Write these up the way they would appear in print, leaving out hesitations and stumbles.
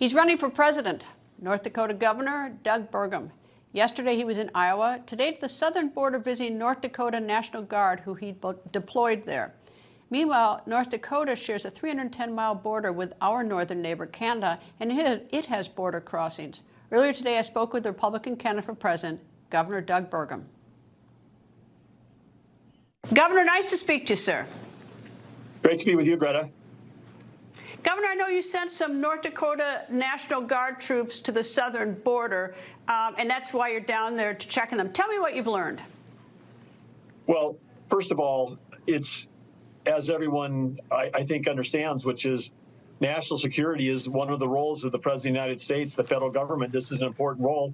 He's running for president. North Dakota Governor Doug Burgum. Yesterday he was in Iowa. Today at the southern border visiting North Dakota National Guard, who he deployed there. Meanwhile, North Dakota shares a 310-mile border with our northern neighbor, Canada, and it has border crossings. Earlier today, I spoke with the Republican candidate for president, Governor Doug Burgum. Governor, nice to speak to you, sir. Great to be with you, Greta. Governor, I know you sent some North Dakota National Guard troops to the southern border, and that's why you're down there to check on them. Tell me what you've learned. Well, first of all, it's, as everyone I think understands, which is national security is one of the roles of the President of the United States, the federal government. This is an important role,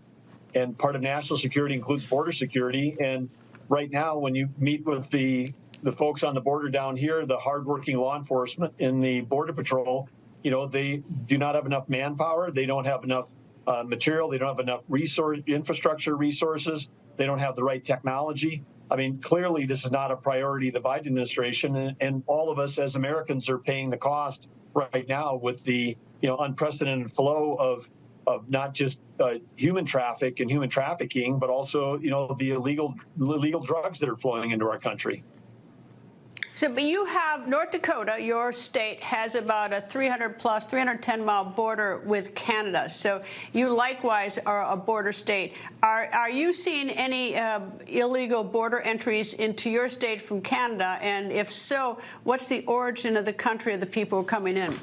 and part of national security includes border security. And right now, when you meet with the folks on the border down here, the hardworking law enforcement in the Border Patrol, you know, they do not have enough manpower. They don't have enough material. They don't have enough infrastructure resources. They don't have the right technology. I mean, clearly, this is not a priority of the Biden administration, and all of us as Americans are paying the cost right now with the unprecedented flow of not just human traffic and human trafficking, but also the illegal drugs that are flowing into our country. So, but you have North Dakota, your state, has about a 310-mile border with Canada. So you likewise are a border state. Are you seeing any illegal border entries into your state from Canada? And if so, what's the origin of the country of the people coming in?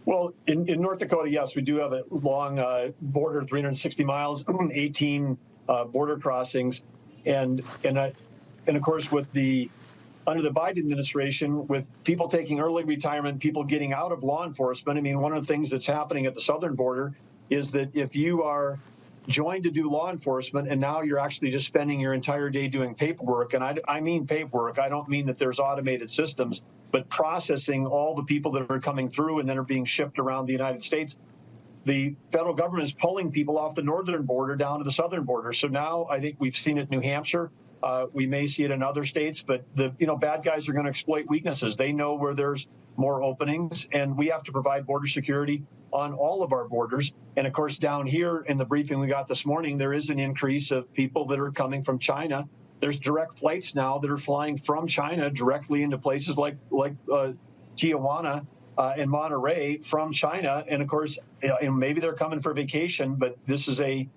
Well, in North Dakota, yes, we do have a long border, 360 miles, 18 border crossings, and of course with under the Biden administration, with people taking early retirement, people getting out of law enforcement. I mean, one of the things that's happening at the southern border is that if you are joined to do law enforcement and now you're actually just spending your entire day doing paperwork, and I mean paperwork, I don't mean that there's automated systems, but processing all the people that are coming through and then are being shipped around the United States, the federal government is pulling people off the northern border down to the southern border. So now I think we've seen it in New Hampshire. We may see it in other states, but the bad guys are going to exploit weaknesses. They know where there's more openings, and we have to provide border security on all of our borders. And of course, down here in the briefing we got this morning, there is an increase of people that are coming from China. There's direct flights now that are flying from China directly into places like Tijuana and Monterey from China. And of course, maybe they're coming for vacation, but this is an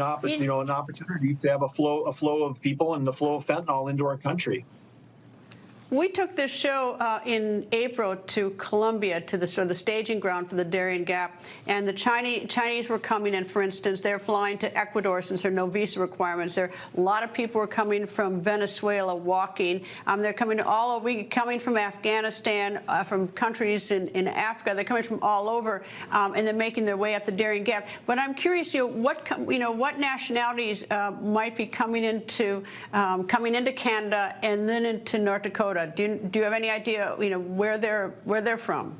opportunity to have a flow of people and the flow of fentanyl into our country. We took this show in April to Colombia, to the staging ground for the Darian Gap, and the Chinese were coming in. For instance, they're flying to Ecuador since there are no visa requirements. There a lot of people were coming from Venezuela walking. They're coming coming from Afghanistan, from countries in Africa. They're coming from all over, and they're making their way up the Darian Gap. But I'm curious, what nationalities might be coming into Canada and then into North Dakota? Do you have any idea, where they're from?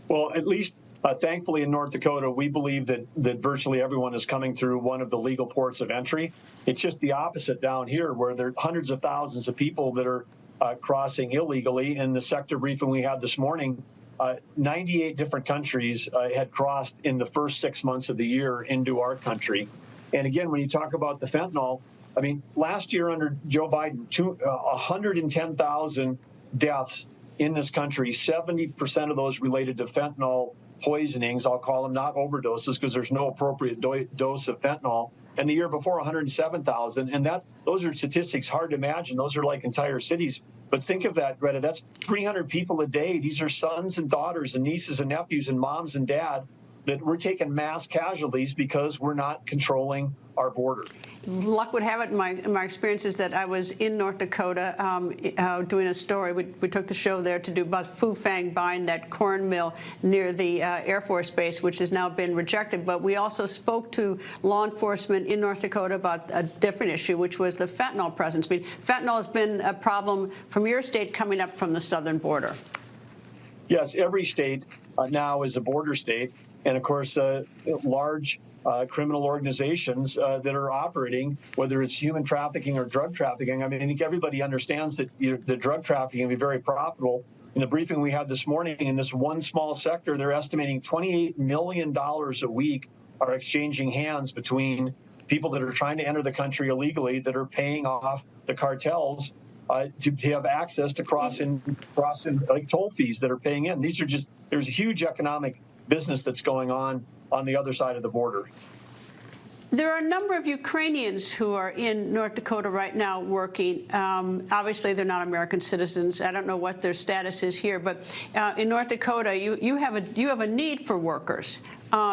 Well, at least thankfully in North Dakota, we believe that virtually everyone is coming through one of the legal ports of entry. It's just the opposite down here, where there are hundreds of thousands of people that are crossing illegally. In the sector briefing we had this morning, 98 different countries had crossed in the first 6 months of the year into our country. And again, when you talk about the fentanyl, I mean, last year under Joe Biden, 110,000 deaths in this country, 70% of those related to fentanyl poisonings, I'll call them, not overdoses, because there's no appropriate dose of fentanyl. And the year before, 107,000. And those are statistics hard to imagine. Those are like entire cities. But think of that, Greta, that's 300 people a day. These are sons and daughters and nieces and nephews and moms and dad that we're taking mass casualties because we're not controlling our border. Luck would have it, in my experience is that I was in North Dakota doing a story. We took the show there to do about Phu Phang buying that corn mill near the Air Force Base, which has now been rejected. But we also spoke to law enforcement in North Dakota about a different issue, which was the fentanyl presence. I mean, fentanyl has been a problem from your state coming up from the southern border. Yes, every state now is a border state. And of course, large criminal organizations that are operating, whether it's human trafficking or drug trafficking. I mean, I think everybody understands that the drug trafficking can be very profitable. in the briefing we had this morning, in this one small sector, they're estimating $28 million a week are exchanging hands between people that are trying to enter the country illegally, that are paying off the cartels to have access to cross in like toll fees that are paying in. These are just, there's a huge economic business that's going on the other side of the border. There are a number of Ukrainians who are in North Dakota right now working. Obviously, they're not American citizens. I don't know what their status is here, but in North Dakota, you have a need for workers.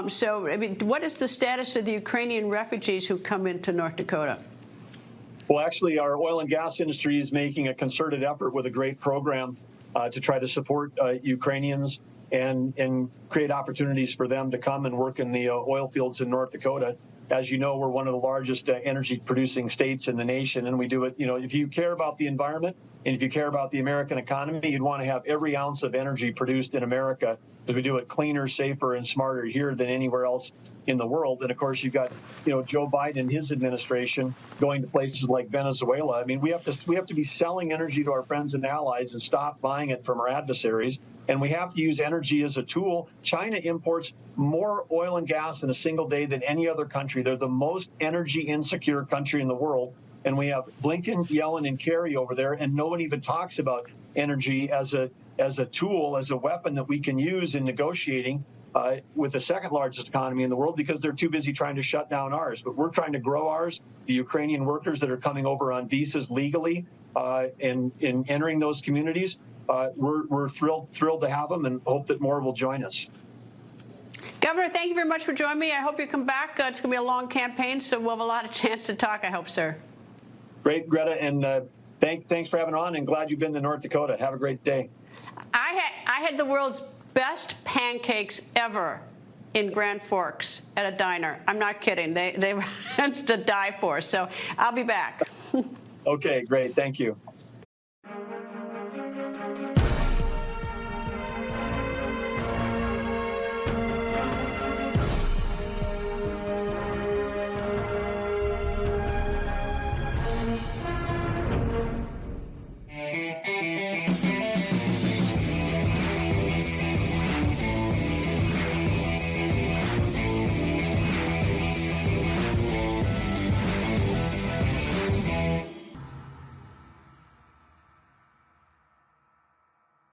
So, I mean, what is the status of the Ukrainian refugees who come into North Dakota? Well, actually, our oil and gas industry is making a concerted effort with a great program to try to support Ukrainians and create opportunities for them to come and work in the oil fields in North Dakota. As you know, we're one of the largest energy-producing states in the nation, and we do it. You know, if you care about the environment and if you care about the American economy, you'd want to have every ounce of energy produced in America, because we do it cleaner, safer, and smarter here than anywhere else in the world. And of course, you've got, you know, Joe Biden and his administration going to places like Venezuela. I mean, we have to be selling energy to our friends and allies and stop buying it from our adversaries. And we have to use energy as a tool. China imports more oil and gas in a single day than any other country. They're the most energy insecure country in the world. And we have Blinken, Yellen, and Kerry over there, and no one even talks about energy as a tool, as a weapon that we can use in negotiating with the second largest economy in the world, because they're too busy trying to shut down ours. But we're trying to grow ours. The Ukrainian workers that are coming over on visas legally and entering those communities, we're thrilled to have them and hope that more will join us. Governor, thank you very much for joining me. I hope you come back. It's going to be a long campaign, so we'll have a lot of chance to talk, I hope, sir. Great, Greta, and thanks for having on, and glad you've been to North Dakota. Have a great day. I had the world's best pancakes ever in Grand Forks at a diner. I'm not kidding. They were to die for, so I'll be back. Okay, great. Thank you.